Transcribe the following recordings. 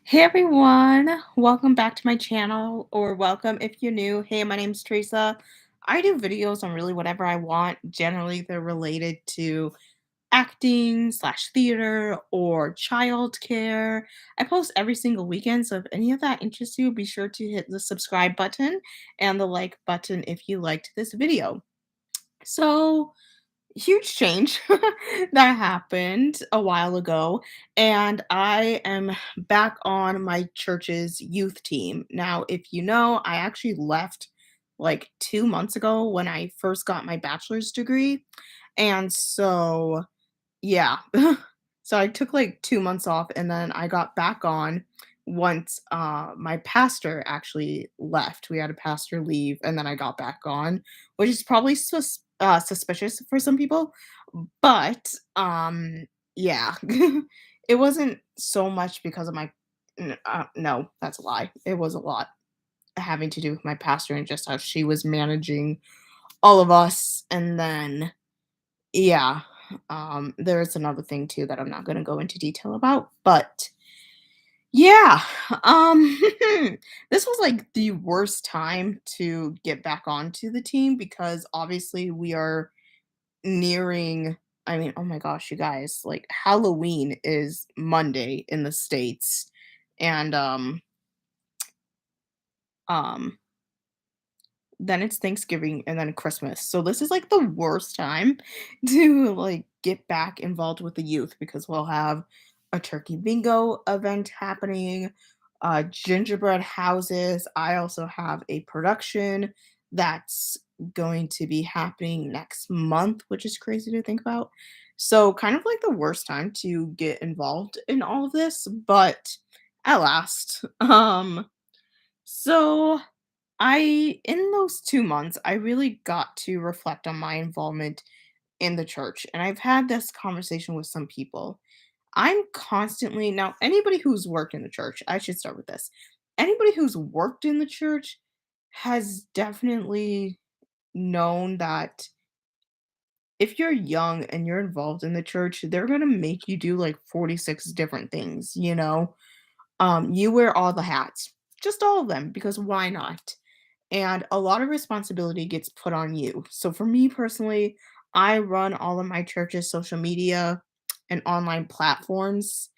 Hey everyone, welcome back to my channel, or welcome if you're new. Hey, my name's Teresa. I do videos on really whatever I want. Generally, they're related to acting slash theater or childcare. I post every single weekend, so if any of that interests you, be sure to hit the subscribe button and the like button if you liked this video. So, huge change that happened a while ago, and I am back on my church's youth team. Now, if you know, I actually left like 2 months ago when I first got my bachelor's degree, and so yeah. So I took like 2 months off and then I got back on once, my pastor actually left. We had a pastor leave and then I got back on, which is probably suspicious for some people, but, yeah. It wasn't so much because of no, that's a lie. It was a lot having to do with my pastor and just how she was managing all of us, and then yeah. There's another thing too that I'm not gonna go into detail about, but yeah. Um, this was like the worst time to get back onto the team because obviously we are nearing. I mean, oh my gosh, you guys, like Halloween is Monday in the States, and um then it's Thanksgiving and then Christmas. So this is like the worst time to like get back involved with the youth because we'll have a turkey bingo event happening, gingerbread houses. I also have a production that's going to be happening next month, which is crazy to think about. So kind of like the worst time to get involved in all of this, but at last. So in those 2 months, I really got to reflect on my involvement in the church, and I've had this conversation with some people. I'm constantly now, anybody who's worked in the church, I should start with this. Anybody who's worked in the church has definitely known that if you're young and you're involved in the church, they're gonna make you do like 46 different things, you know? You wear all the hats, just all of them, because why not? And a lot of responsibility gets put on you. So for me personally, I run all of my church's social media and online platforms.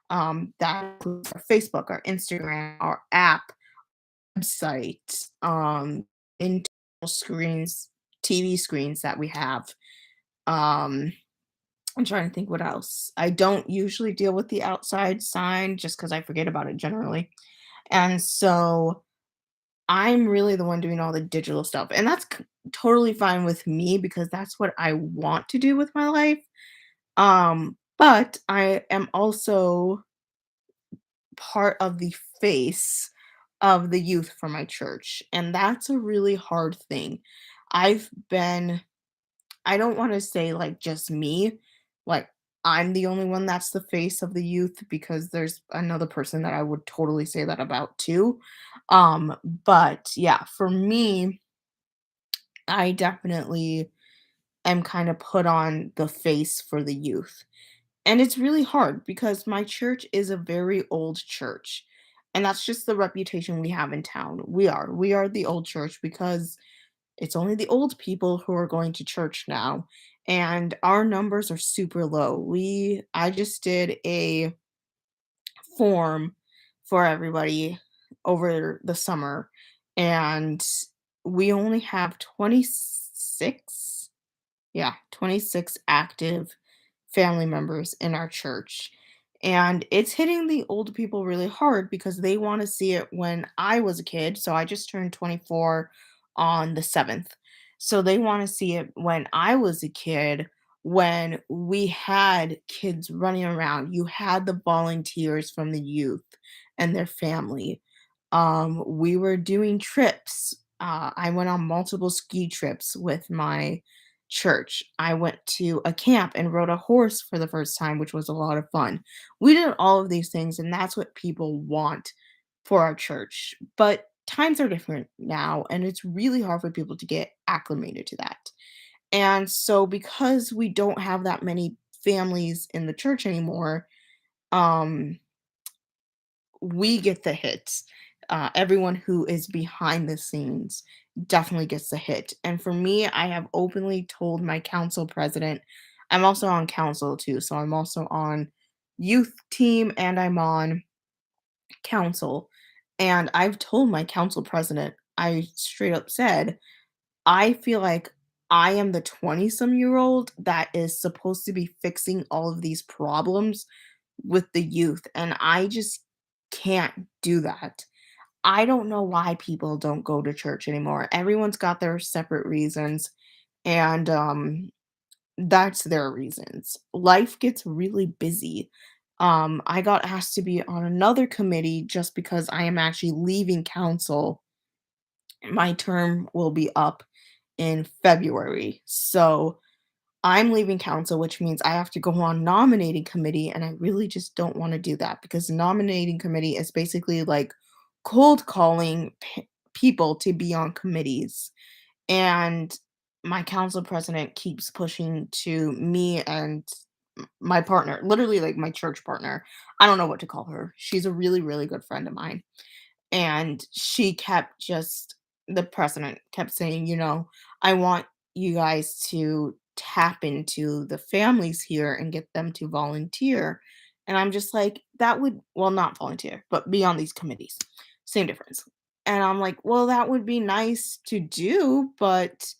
That includes our Facebook, our Instagram, our app, website, internal screens, TV screens that we have. Um, I'm trying to think what else. I don't usually deal with the outside sign just because I forget about it generally. And so I'm really the one doing all the digital stuff, and that's totally fine with me because that's what I want to do with my life. But I am also part of the face of the youth for my church, and that's a really hard thing. I've been I don't want to say like just me, like I'm the only one that's the face of the youth because there's another person that I would totally say that about too. But yeah, for me, I definitely am kind of put on the face for the youth. And it's really hard because my church is a very old church. And that's just the reputation we have in town. We are the old church because it's only the old people who are going to church now, and our numbers are super low. We I just did a form for everybody over the summer, and we only have 26, yeah, 26 active family members in our church. And it's hitting the old people really hard because they want to see it when I was a kid. So I just turned 24 on the 7th. So they want to see it when I was a kid, when we had kids running around. You had the volunteers from the youth and their family. We were doing trips. I went on multiple ski trips with my church. I went to a camp and rode a horse for the first time, which was a lot of fun. We did all of these things, and that's what people want for our church. But times are different now, and it's really hard for people to get acclimated to that. And so, because we don't have that many families in the church anymore, um, we get the hits. Everyone who is behind the scenes definitely gets the hit. And for me, I have openly told my council president, I'm also on council too. So I'm also on youth team and I'm on council. And I've told my council president, I straight up said, I feel like I am the 20-some-year-old that is supposed to be fixing all of these problems with the youth, and I just can't do that. I don't know why people don't go to church anymore. Everyone's got their separate reasons, and, that's their reasons. Life gets really busy. I got asked to be on another committee just because I am actually leaving council. My term will be up in February. So I'm leaving council, which means I have to go on nominating committee, and I really just don't want to do that because nominating committee is basically like cold calling people to be on committees. And my council president keeps pushing to me and my partner, literally like my church partner. I don't know what to call her. She's a really, really good friend of mine, and she kept just the president kept saying, "I want you guys to tap into the families here and get them to volunteer." And I'm just like, "That would well, not volunteer, but be on these committees. Same difference." And I'm like, "Well, that would be nice to do, but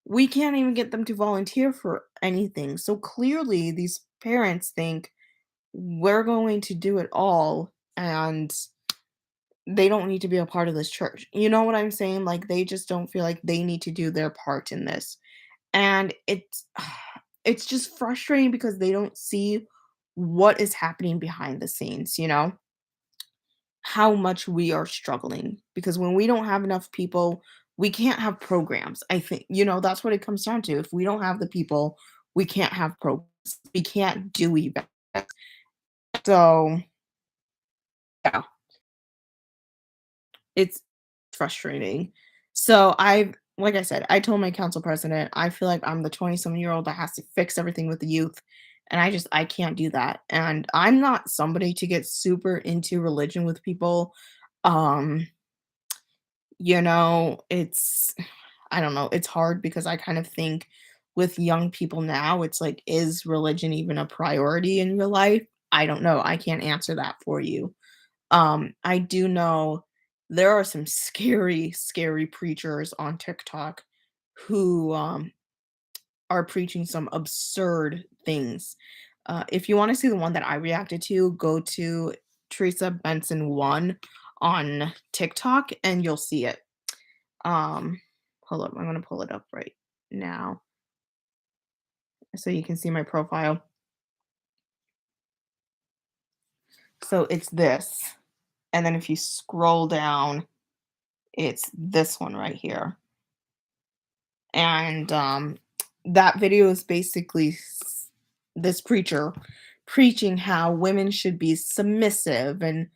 we can't even get them to volunteer for anything." So clearly these parents think we're going to do it all, and they don't need to be a part of this church. You know what I'm saying? Like, they just don't feel like they need to do their part in this. And it's just frustrating because they don't see what is happening behind the scenes, how much we are struggling. Because when we don't have enough people, we can't have programs. I think, that's what it comes down to. If we don't have the people, we can't have programs. We can't do events. So, yeah. It's frustrating. So like I said, I told my council president, I feel like I'm the 20-some-year-old that has to fix everything with the youth, and I can't do that. And I'm not somebody to get super into religion with people. Um, it's I don't know, it's hard because I kind of think with young people now, it's like, is religion even a priority in your life? I don't know. I can't answer that for you. I do know there are some scary, scary preachers on TikTok who are preaching some absurd things. If you want to see the one that I reacted to, go to Teresa Benson 1 on TikTok and you'll see it. Um, Hold up, I'm gonna pull it up right now so you can see my profile. So it's this, and then if you scroll down, it's this one right here. And that video is basically this preacher preaching how women should be submissive and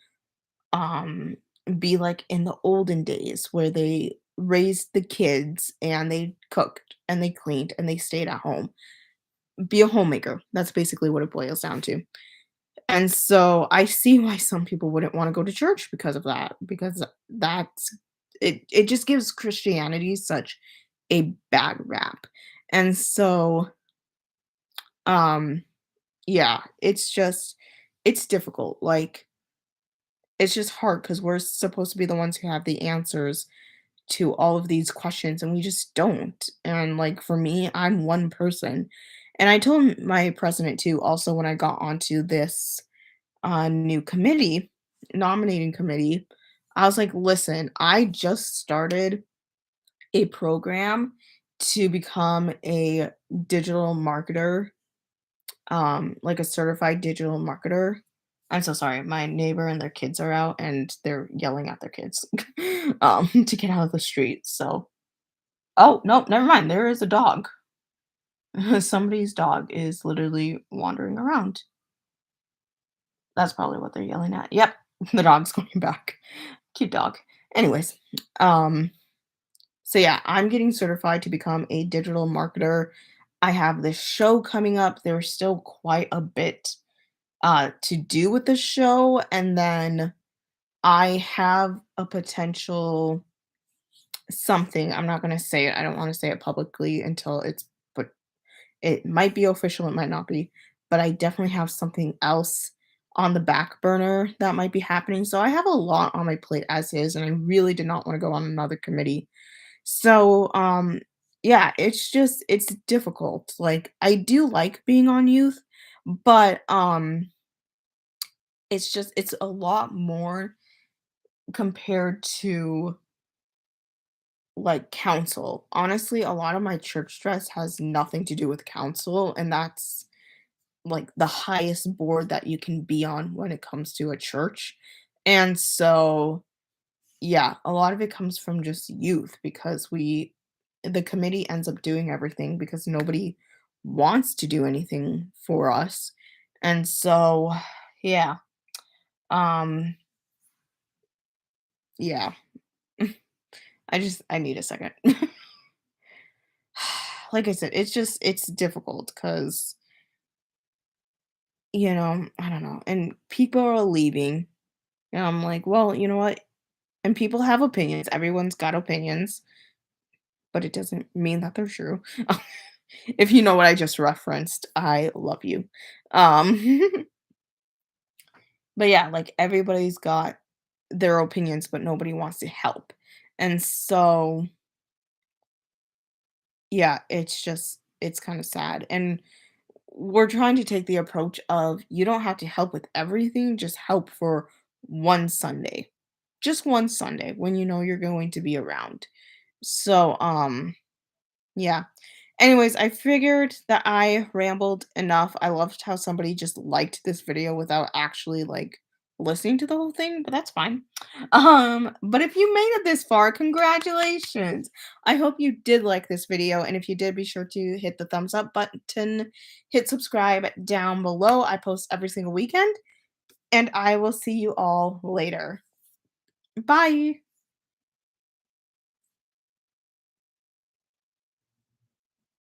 um be like in the olden days where they raised the kids and they cooked and they cleaned and they stayed at home, be a homemaker. That's basically what it boils down to. And so I see why some people wouldn't want to go to church because of that, because it just gives Christianity such a bad rap. And so yeah, it's difficult. Like, it's just hard because we're supposed to be the ones who have the answers to all of these questions and we just don't. And like for me, I'm one person. And I told my president too, also when I got onto this new committee, nominating committee, I was like, listen, I just started a program to become a digital marketer, like a certified digital marketer. I'm so sorry. My neighbor and their kids are out and they're yelling at their kids to get out of the street. So, oh, no, never mind. There is a dog. Somebody's dog is literally wandering around. That's probably what they're yelling at. Yep, the dog's going back. Cute dog. Anyways, um, so yeah, I'm getting certified to become a digital marketer. I have this show coming up. There's still quite a bit to do with the show, and then I have a potential something. I'm not gonna say it. I don't wanna say it publicly until it's but it might be official, it might not be, but I definitely have something else on the back burner that might be happening. So I have a lot on my plate as is, and I really did not want to go on another committee. So yeah, it's difficult. Like I do like being on youth, but it's a lot more compared to like council. Honestly, a lot of my church stress has nothing to do with council, and that's like the highest board that you can be on when it comes to a church. And so, yeah, a lot of it comes from just youth because the committee ends up doing everything because nobody wants to do anything for us. And so, yeah, um, yeah, I need a second. Like I said, it's difficult because, I don't know. And people are leaving. And I'm like, well, you know what? And people have opinions. Everyone's got opinions, but it doesn't mean that they're true. If you know what I just referenced, I love you. Um, but yeah, like everybody's got their opinions, but nobody wants to help. And so, yeah, it's kind of sad. And we're trying to take the approach of you don't have to help with everything, just help for one Sunday. Just one Sunday when you know you're going to be around. So, yeah. Anyways, I figured that I rambled enough. I loved how somebody just liked this video without actually like listening to the whole thing, but that's fine. But if you made it this far, congratulations. I hope you did like this video, and if you did, be sure to hit the thumbs up button, hit subscribe down below. I post every single weekend, and I will see you all later. Bye.